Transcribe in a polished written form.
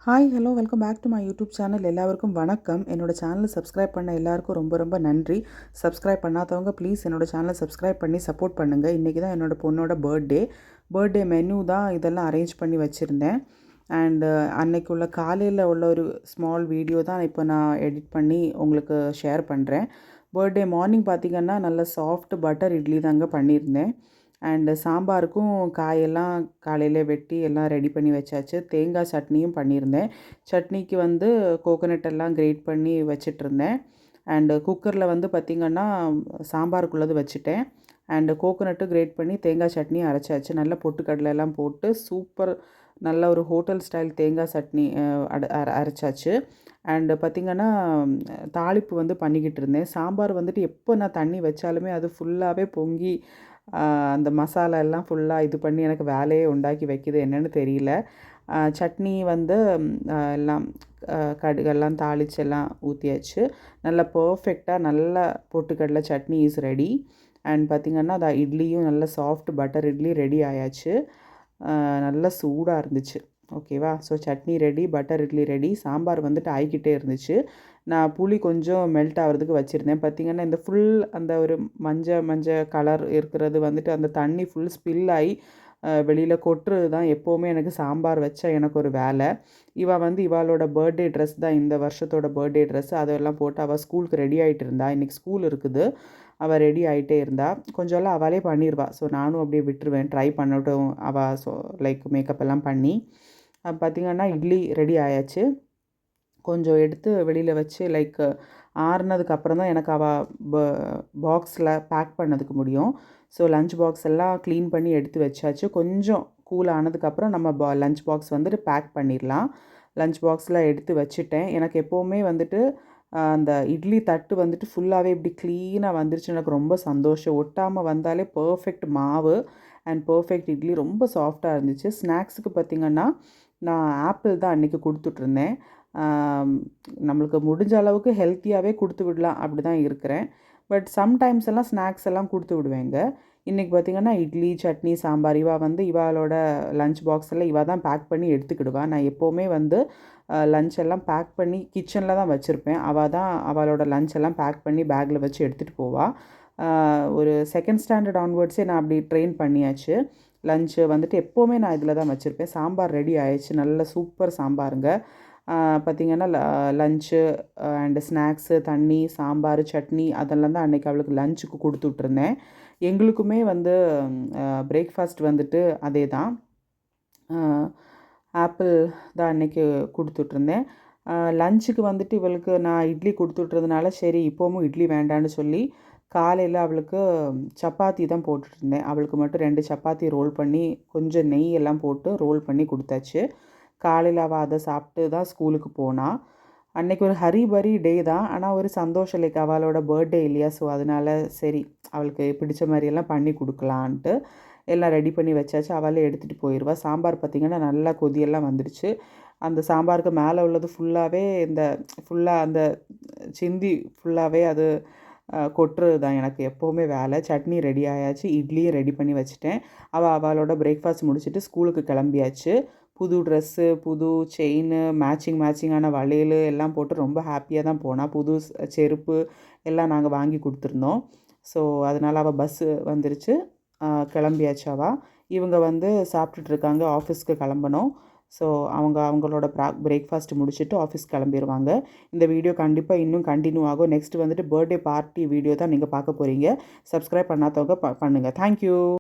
Hi hello welcome back to my YouTube channel. எல்லாருக்கும் வணக்கம். என்னோட சேனலை சப்ஸ்கிரைப் பண்ண எல்லாருக்கும் ரொம்ப ரொம்ப நன்றி. சப்ஸ்கிரைப் பண்ணாதவங்க ப்ளீஸ் என்னோட சேனலை சப்ஸ்கிரைப் பண்ணி சப்போர்ட் பண்ணுங்கள். இன்றைக்கி தான் என்னோடய பொண்ணோட பர்த்டே மெனு தான் இதெல்லாம் அரேஞ்ச் பண்ணி வச்சுருந்தேன். அண்டு அன்னைக்கு உள்ள காலையில் உள்ள ஒரு ஸ்மால் வீடியோ தான் இப்போ நான் எடிட் பண்ணி உங்களுக்கு ஷேர் பண்ணுறேன். பர்த்டே மார்னிங் பார்த்திங்கன்னா நல்ல சாஃப்ட் பட்டர் இட்லி தாங்க பண்ணியிருந்தேன். அண்டு சாம்பாருக்கும் காயெல்லாம் காலையில் வெட்டி எல்லாம் ரெடி பண்ணி வச்சாச்சு. தேங்காய் சட்னியும் பண்ணியிருந்தேன். சட்னிக்கு வந்து கோகோனட் எல்லாம் கிரேட் பண்ணி வச்சிட்ருந்தேன். அண்டு குக்கரில் வந்து பார்த்திங்கன்னா சாம்பாருக்குள்ளது வச்சுட்டேன். அண்டு கோகோனட்டு கிரேட் பண்ணி தேங்காய் சட்னி அரைச்சாச்சு. நல்லா பொட்டுக்கடலை எல்லாம் போட்டு சூப்பர் நல்ல ஒரு ஹோட்டல் ஸ்டைல் தேங்காய் சட்னி அரைச்சாச்சு. அண்டு பார்த்திங்கன்னா தாளிப்பு வந்து பண்ணிக்கிட்டு இருந்தேன். சாம்பார் வந்துட்டு எப்போ நான் தண்ணி வச்சாலுமே அது ஃபுல்லாகவே பொங்கி அந்த மசாலா எல்லாம் ஃபுல்லாக இது பண்ணி எனக்கு வேலையே உண்டாக்கி வைக்கிது என்னென்னு தெரியல. சட்னி வந்து எல்லாம் கடுகெல்லாம் தாளித்து எல்லாம் ஊற்றியாச்சு. நல்லா பர்ஃபெக்டாக நல்லா பொட்டுக்கடலை சட்னி இஸ் ரெடி. அண்ட் பார்த்திங்கன்னா இட்லியும் நல்ல சாஃப்ட் பட்டர் இட்லி ரெடி ஆயாச்சு. நல்லா சூடாக இருந்துச்சு. ஓகேவா? So chutney ready, butter idli ready. Sambar வந்துட்டு ஆகிக்கிட்டே இருந்துச்சு. நான் புளி கொஞ்சம் மெல்ட் ஆகிறதுக்கு வச்சுருந்தேன். பார்த்திங்கன்னா இந்த ஃபுல் அந்த ஒரு மஞ்சள் கலர் இருக்கிறது வந்துட்டு அந்த தண்ணி ஃபுல் ஸ்பில் ஆகி வெளியில் கொட்டுறது தான் எப்போவுமே எனக்கு சாம்பார் வச்சா எனக்கு ஒரு வேலை. இவளோட பர்த்டே ட்ரெஸ் தான் இந்த வருஷத்தோட பர்த்டே ட்ரெஸ்ஸு. அதெல்லாம் போட்டு அவள் ஸ்கூலுக்கு ரெடி ஆகிட்டு இருந்தா. இன்றைக்கி ஸ்கூல் இருக்குது. அவள் ரெடி ஆகிட்டே இருந்தா. கொஞ்சம்லாம் அவளே பண்ணிடுவா. ஸோ நானும் அப்படியே விட்டுருவேன், ட்ரை பண்ணட்டும் அவள். ஸோ லைக் மேக்கப் எல்லாம் பண்ணி பார்த்திங்கன்னா இட்லி ரெடி ஆயாச்சு. கொஞ்சம் எடுத்து வெளியில் வச்சு லைக் ஆறுனதுக்கப்புறம் தான் எனக்கு பாக்ஸில் பேக் பண்ணதுக்கு முடியும். ஸோ லஞ்ச் பாக்ஸ் எல்லாம் க்ளீன் பண்ணி எடுத்து வச்சாச்சு. கொஞ்சம் கூல் ஆனதுக்கப்புறம் நம்ம லஞ்ச் பாக்ஸ் வந்துட்டு பேக் பண்ணிடலாம். லஞ்ச் பாக்ஸில் எடுத்து வச்சுட்டேன். எனக்கு எப்போவுமே வந்துட்டு அந்த இட்லி தட்டு வந்துட்டு ஃபுல்லாகவே இப்படி க்ளீனாக வந்துருச்சு. எனக்கு ரொம்ப சந்தோஷம். ஒட்டாமல் வந்தாலே பர்ஃபெக்ட் மாவு அண்ட் பர்ஃபெக்ட் இட்லி ரொம்ப சாஃப்டாக இருந்துச்சு. ஸ்நாக்ஸுக்கு பார்த்திங்கன்னா நான் ஆப்பிள் தான் அன்றைக்கி கொடுத்துட்ருந்தேன். நம்மளுக்கு முடிஞ்ச அளவுக்கு ஹெல்த்தியாகவே கொடுத்து விடலாம் அப்படி தான் இருக்கிறேன். பட் சம்டைம்ஸ் எல்லாம் ஸ்நாக்ஸ் எல்லாம் கொடுத்து விடுவேங்க. இன்றைக்கி பார்த்திங்கன்னா இட்லி, சட்னி, சாம்பார் இவளோட லஞ்ச் பாக்ஸில் தான் பேக் பண்ணி எடுத்துக்கிடுவா. நான் எப்போவுமே வந்து லஞ்ச் எல்லாம் பேக் பண்ணி கிச்சனில் தான் வச்சுருப்பேன். அவளோட லஞ்ச் எல்லாம் பேக் பண்ணி பேக்கில் வச்சு எடுத்துகிட்டு போவாள். ஒரு செகண்ட் ஸ்டாண்டர்ட் ஆன்வர்ட்ஸே நான் அப்படி ட்ரெயின் பண்ணியாச்சு. லஞ்சு வந்துட்டு எப்போவுமே நான் இதில் தான் வச்சுருப்பேன். சாம்பார் ரெடி ஆயிடுச்சு. நல்ல சூப்பர் சாம்பாருங்க. பார்த்திங்கன்னா லஞ்சு அண்டு ஸ்நாக்ஸு, தண்ணி, சாம்பார், சட்னி அதெல்லாம் தான் அன்றைக்கி அவளுக்கு லஞ்சுக்கு கொடுத்து விட்ருந்தேன். எங்களுக்குமே வந்து பிரேக்ஃபாஸ்ட் வந்துட்டு அதே தான், ஆப்பிள் தான் அன்றைக்கி கொடுத்துட்ருந்தேன். லஞ்சுக்கு வந்துட்டு இவளுக்கு நான் இட்லி கொடுத்துட்றதுனால சரி இப்போவும் இட்லி வேண்டான்னு சொல்லி காலையில் அவளுக்கு சப்பாத்தி தான் போட்டுட்ருந்தேன். அவளுக்கு மட்டும் 2 சப்பாத்தி ரோல் பண்ணி கொஞ்சம் நெய் எல்லாம் போட்டு ரோல் பண்ணி கொடுத்தாச்சு. காலையில் அவள் அதை சாப்பிட்டு தான் ஸ்கூலுக்கு போனாள். அன்றைக்கி ஒரு ஹரிபரி டே தான். ஆனால் ஒரு சந்தோஷம் லைக் அவளோட பர்த்டே இல்லையா? ஸோ அதனால் சரி அவளுக்கு பிடிச்ச மாதிரியெல்லாம் பண்ணி கொடுக்கலான்ட்டு எல்லாம் ரெடி பண்ணி வச்சாச்சு. அவளே எடுத்துகிட்டு போயிடுவா. சாம்பார் பார்த்திங்கன்னா நல்லா கொதியெல்லாம் வந்துடுச்சு. அந்த சாம்பாருக்கு மேலே உள்ளது ஃபுல்லாகவே ஃபுல்லாக அந்த சிந்தி ஃபுல்லாகவே அது கொட்டுறது தான் எனக்கு எப்போவுமே வேலை. சட்னி ரெடி ஆயாச்சு. இட்லியும் ரெடி பண்ணி வச்சுட்டேன். அவளோட பிரேக்ஃபாஸ்ட் முடிச்சுட்டு ஸ்கூலுக்கு கிளம்பியாச்சு. புது ட்ரெஸ்ஸு, புது செயின், மேட்சிங்கான வளையல் எல்லாம் போட்டு ரொம்ப ஹாப்பியாக தான் போனால். புது செருப்பு எல்லாம் நாங்கள் வாங்கி கொடுத்துருந்தோம். ஸோ அதனால் அவள் பஸ்ஸு வந்துருச்சு. கிளம்பியாச்சு அவள். இவங்க வந்து சாப்பிட்டுட்ருக்காங்க. ஆஃபீஸ்க்கு கிளம்பணும். ஸோ அவங்களோட பிரேக்ஃபாஸ்ட் முடிச்சுட்டு ஆஃபீஸ் கிளம்பிடுவாங்க. இந்த வீடியோ கண்டிப்பாக இன்னும் கண்டினியூ ஆகும். நெக்ஸ்ட் வந்துட்டு பர்த்டே பார்ட்டி வீடியோ தான் நீங்கள் பார்க்க போகிறீங்க. சப்ஸ்கிரைப் பண்ணாதவங்க பண்ணுங்கள். தேங்க்யூ.